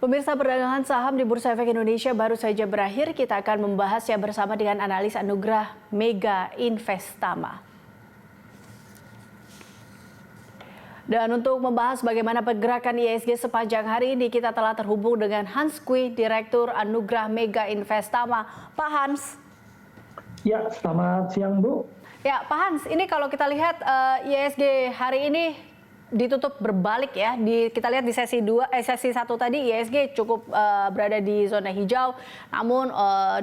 Pemirsa, perdagangan saham di Bursa Efek Indonesia baru saja berakhir. Kita akan membahasnya bersama dengan analis Anugrah Mega Investama. Dan untuk membahas bagaimana pergerakan IHSG sepanjang hari ini, kita telah terhubung dengan Hans Kui, Direktur Anugrah Mega Investama. Pak Hans. Ya, selamat siang Bu. Ya, Pak Hans, ini kalau kita lihat IHSG hari ini ditutup berbalik ya. Kita lihat di sesi 1 tadi IHSG cukup berada di zona hijau, namun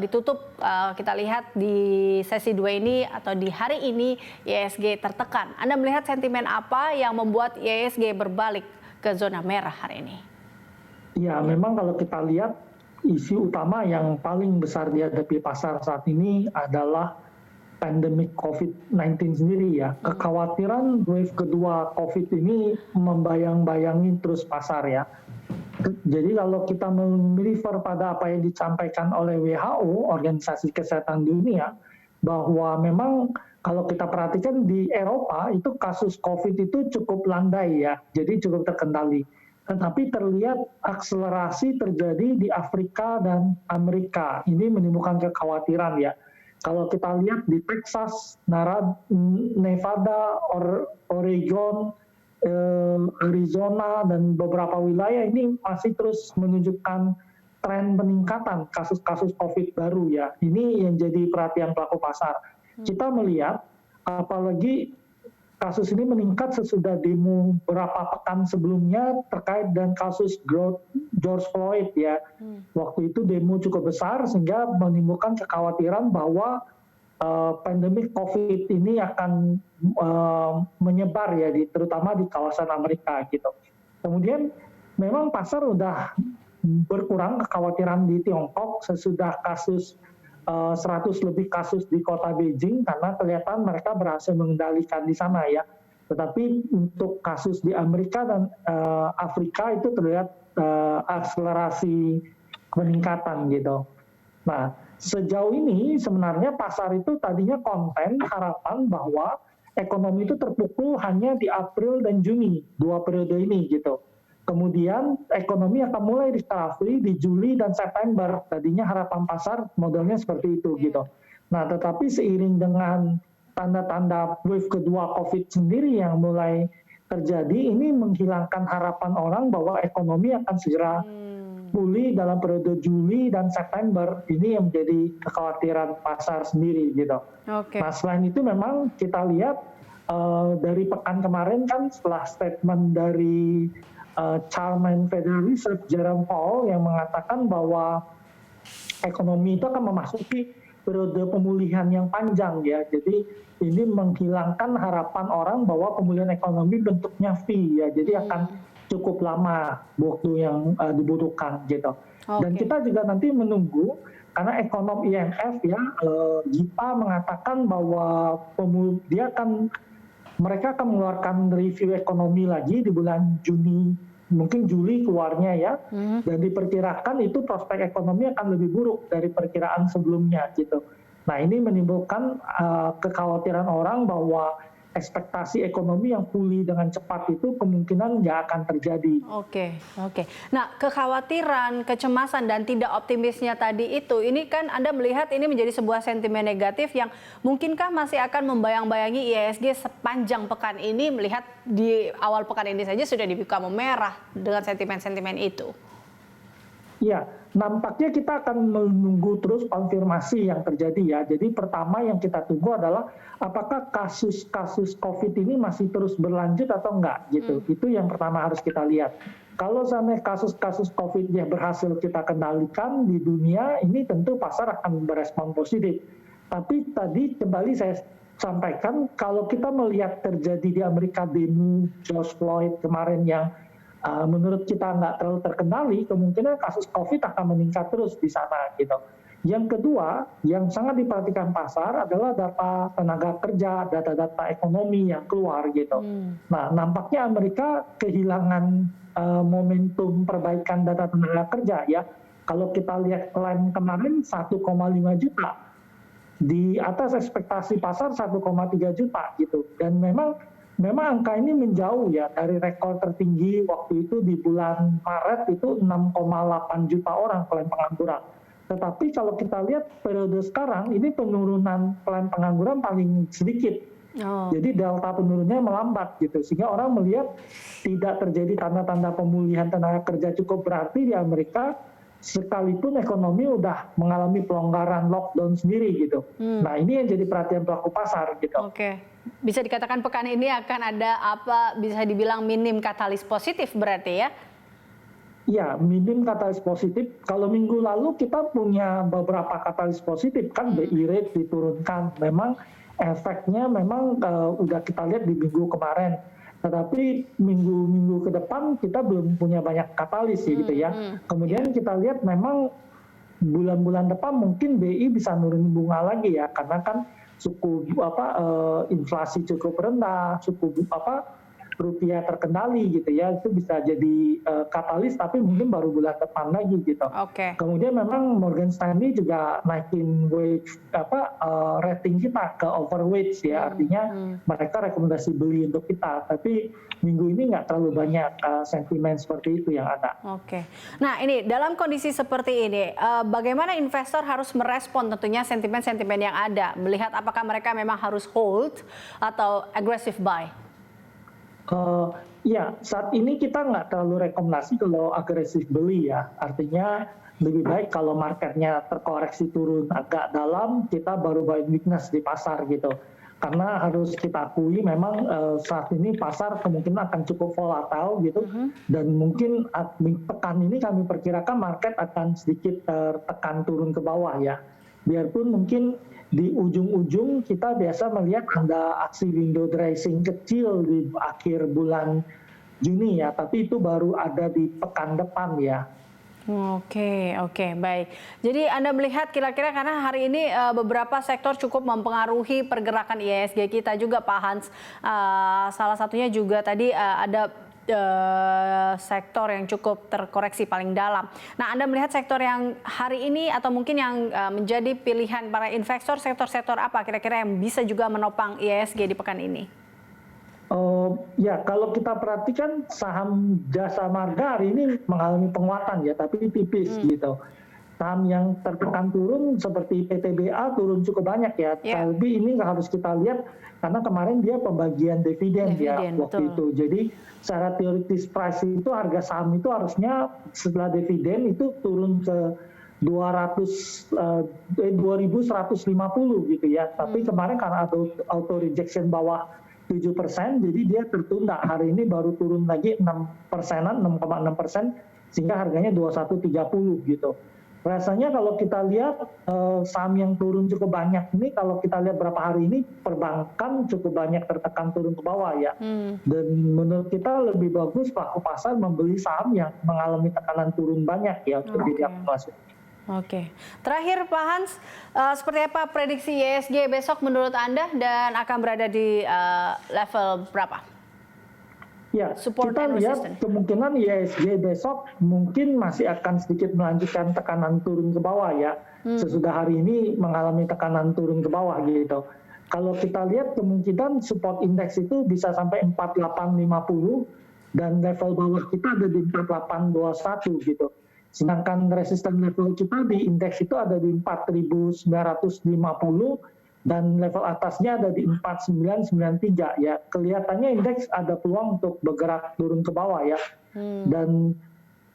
ditutup kita lihat di sesi 2 ini atau di hari ini IHSG tertekan. Anda melihat sentimen apa yang membuat IHSG berbalik ke zona merah hari ini? Ya, memang kalau kita lihat isu utama yang paling besar dihadapi pasar saat ini adalah pandemik COVID-19 sendiri ya. Kekhawatiran wave kedua COVID ini membayang-bayangi terus pasar ya. Jadi kalau kita merefer pada apa yang disampaikan oleh WHO, Organisasi Kesehatan Dunia, bahwa memang kalau kita perhatikan di Eropa itu kasus COVID itu cukup landai ya, jadi cukup terkendali. Tetapi terlihat akselerasi terjadi di Afrika dan Amerika. Ini menimbulkan kekhawatiran ya. Kalau kita lihat di Texas, Nevada, Oregon, Arizona, dan beberapa wilayah ini masih terus menunjukkan tren peningkatan kasus-kasus COVID baru ya. Ini yang jadi perhatian pelaku pasar. Kita melihat apalagi kasus ini meningkat sesudah demo beberapa pekan sebelumnya terkait dengan kasus George Floyd ya. Waktu itu demo cukup besar sehingga menimbulkan kekhawatiran bahwa pandemik COVID ini akan menyebar ya, terutama di kawasan Amerika gitu. Kemudian memang pasar udah berkurang kekhawatiran di Tiongkok sesudah kasus 100 lebih kasus di kota Beijing karena kelihatan mereka berhasil mengendalikan di sana ya. Tetapi untuk kasus di Amerika dan Afrika itu terlihat akselerasi peningkatan gitu. Nah, sejauh ini sebenarnya pasar itu tadinya konten harapan bahwa ekonomi itu terpukul hanya di April dan Juni, 2 periode ini gitu. Kemudian ekonomi akan mulai recovery di Juli dan September. Tadinya harapan pasar modelnya seperti itu gitu. Nah, tetapi seiring dengan tanda-tanda wave kedua COVID sendiri yang mulai terjadi, ini menghilangkan harapan orang bahwa ekonomi akan segera pulih dalam periode Juli dan September. Ini yang menjadi kekhawatiran pasar sendiri gitu. Okay. Nah, selain itu memang kita lihat dari pekan kemarin kan setelah statement dari Chairman Federal Reserve Jerome Powell yang mengatakan bahwa ekonomi itu akan memasuki periode pemulihan yang panjang ya. Jadi ini menghilangkan harapan orang bahwa pemulihan ekonomi bentuknya V ya. Jadi akan cukup lama waktu yang dibutuhkan gitu. Okay. Dan kita juga nanti menunggu karena ekonom IMF ya, Gita mengatakan bahwa mereka akan mengeluarkan review ekonomi lagi di bulan Juni, mungkin Juli keluarnya ya, dan diperkirakan itu prospek ekonomi akan lebih buruk dari perkiraan sebelumnya gitu. Nah, ini menimbulkan kekhawatiran orang bahwa ekspektasi ekonomi yang pulih dengan cepat itu kemungkinan nggak akan terjadi. Oke. Nah, kekhawatiran, kecemasan, dan tidak optimisnya tadi itu, ini kan Anda melihat ini menjadi sebuah sentimen negatif yang mungkinkah masih akan membayang-bayangi IHSG sepanjang pekan ini, melihat di awal pekan ini saja sudah dibuka memerah dengan sentimen-sentimen itu? Ya, nampaknya kita akan menunggu terus konfirmasi yang terjadi ya. Jadi pertama yang kita tunggu adalah apakah kasus-kasus COVID ini masih terus berlanjut atau enggak gitu. Itu yang pertama harus kita lihat. Kalau sampai kasus-kasus COVID yang berhasil kita kendalikan di dunia, ini tentu pasar akan berespon positif. Tapi tadi kembali saya sampaikan, kalau kita melihat terjadi di Amerika demo George Floyd kemarin yang menurut kita nggak terlalu terkendali, kemungkinan kasus COVID akan meningkat terus di sana gitu. Yang kedua, yang sangat diperhatikan pasar adalah data tenaga kerja, data-data ekonomi yang keluar gitu. Nah, nampaknya Amerika kehilangan momentum perbaikan data tenaga kerja ya. Kalau kita lihat klaim kemarin 1,5 juta, di atas ekspektasi pasar 1,3 juta gitu. Dan memang memang angka ini menjauh ya dari rekor tertinggi waktu itu di bulan Maret itu 6,8 juta orang klaim pengangguran. Tetapi kalau kita lihat periode sekarang ini penurunan klaim pengangguran paling sedikit. Oh. Jadi delta penurunnya melambat gitu, sehingga orang melihat tidak terjadi tanda-tanda pemulihan tenaga kerja cukup berarti di Amerika, sekalipun ekonomi udah mengalami pelonggaran lockdown sendiri gitu. Nah ini yang jadi perhatian pelaku pasar gitu. Oke, bisa dikatakan pekan ini akan ada apa bisa dibilang minim katalis positif berarti ya? Ya, minim katalis positif. Kalau minggu lalu kita punya beberapa katalis positif kan, BI rate diturunkan. Memang efeknya memang udah kita lihat di minggu kemarin. Tetapi minggu-minggu ke depan kita belum punya banyak katalis gitu ya. Kemudian kita lihat memang bulan-bulan depan mungkin BI bisa nurunin bunga lagi ya, karena kan inflasi cukup rendah, rupiah terkendali gitu ya, itu bisa jadi katalis, tapi mungkin baru bulan depan lagi gitu. Oke. Kemudian memang Morgan Stanley juga naikin rating kita ke overweight ya, artinya mereka rekomendasi beli untuk kita, tapi minggu ini nggak terlalu banyak sentimen seperti itu yang ada. Oke. Nah ini dalam kondisi seperti ini, bagaimana investor harus merespon tentunya sentimen-sentimen yang ada, melihat apakah mereka memang harus hold atau aggressive buy? Ya, saat ini kita nggak terlalu rekomendasi kalau agresif beli ya. Artinya lebih baik kalau marketnya terkoreksi turun agak dalam, kita baru buying weakness di pasar gitu. Karena harus kita akui memang saat ini pasar kemungkinan akan cukup volatile gitu. Dan mungkin pekan ini kami perkirakan market akan sedikit tertekan turun ke bawah ya. Biarpun mungkin di ujung-ujung kita biasa melihat ada aksi window dressing kecil di akhir bulan Juni ya, tapi itu baru ada di pekan depan ya. Oke, baik. Jadi Anda melihat kira-kira karena hari ini beberapa sektor cukup mempengaruhi pergerakan IHSG kita juga Pak Hans. Salah satunya juga tadi ada sektor yang cukup terkoreksi paling dalam. Nah, Anda melihat sektor yang hari ini atau mungkin yang menjadi pilihan para investor, sektor-sektor apa kira-kira yang bisa juga menopang IHSG di pekan ini? Ya, kalau kita perhatikan saham Jasa Marga hari ini mengalami penguatan ya, tapi tipis gitu. Saham yang tertekan turun seperti PTBA turun cukup banyak ya. Tapi ini harus kita lihat karena kemarin dia pembagian dividen ya waktu itu. Jadi secara teoritis price itu harga saham itu harusnya setelah dividen itu turun ke 2.150 gitu ya. Tapi kemarin karena ada auto rejection bawah 7%, jadi dia tertunda. Hari ini baru turun lagi 6%-an, 6,6%, sehingga harganya 21.30 gitu. Rasanya kalau kita lihat saham yang turun cukup banyak ini, kalau kita lihat berapa hari ini perbankan cukup banyak tertekan turun ke bawah ya. Dan menurut kita lebih bagus pelaku pasar membeli saham yang mengalami tekanan turun banyak ya untuk diakumulasi. Oke. Terakhir Pak Hans, seperti apa prediksi IHSG besok menurut Anda dan akan berada di level berapa? Ya, kita lihat kemungkinan IHSG besok mungkin masih akan sedikit melanjutkan tekanan turun ke bawah ya. Sesudah hari ini mengalami tekanan turun ke bawah gitu. Kalau kita lihat kemungkinan support index itu bisa sampai 4850 dan level bawah kita ada di 4821 gitu. Sedangkan resisten level kita di indeks itu ada di 4.950 dan level atasnya ada di 4993 ya. Kelihatannya indeks ada peluang untuk bergerak turun ke bawah ya. Dan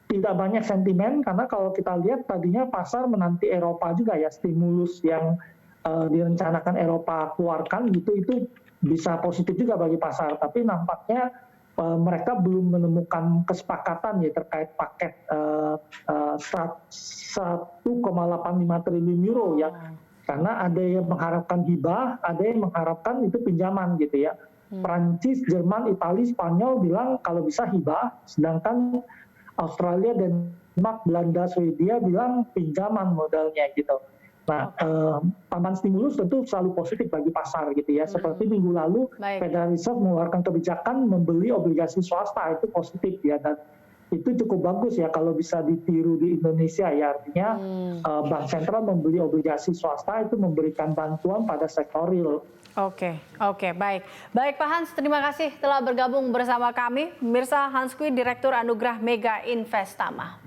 tidak banyak sentimen karena kalau kita lihat tadinya pasar menanti Eropa juga ya, stimulus yang direncanakan Eropa keluarkan gitu, itu bisa positif juga bagi pasar. Tapi nampaknya mereka belum menemukan kesepakatan ya terkait paket 1,85 triliun euro ya. Karena ada yang mengharapkan hibah, ada yang mengharapkan itu pinjaman gitu ya. Prancis, Jerman, Italia, Spanyol bilang kalau bisa hibah, sedangkan Australia, Denmark, Belanda, Swedia bilang pinjaman modalnya gitu. Nah, tambahan stimulus tentu selalu positif bagi pasar gitu ya. Seperti minggu lalu, Federal Reserve mengeluarkan kebijakan membeli obligasi swasta, itu positif ya. Dan itu cukup bagus ya kalau bisa ditiru di Indonesia ya, artinya bank sentral membeli obligasi swasta itu memberikan bantuan pada sektor real. Oke, baik. Baik Pak Hans, terima kasih telah bergabung bersama kami. Mirsa Hans Kui, Direktur Anugerah Mega Investama.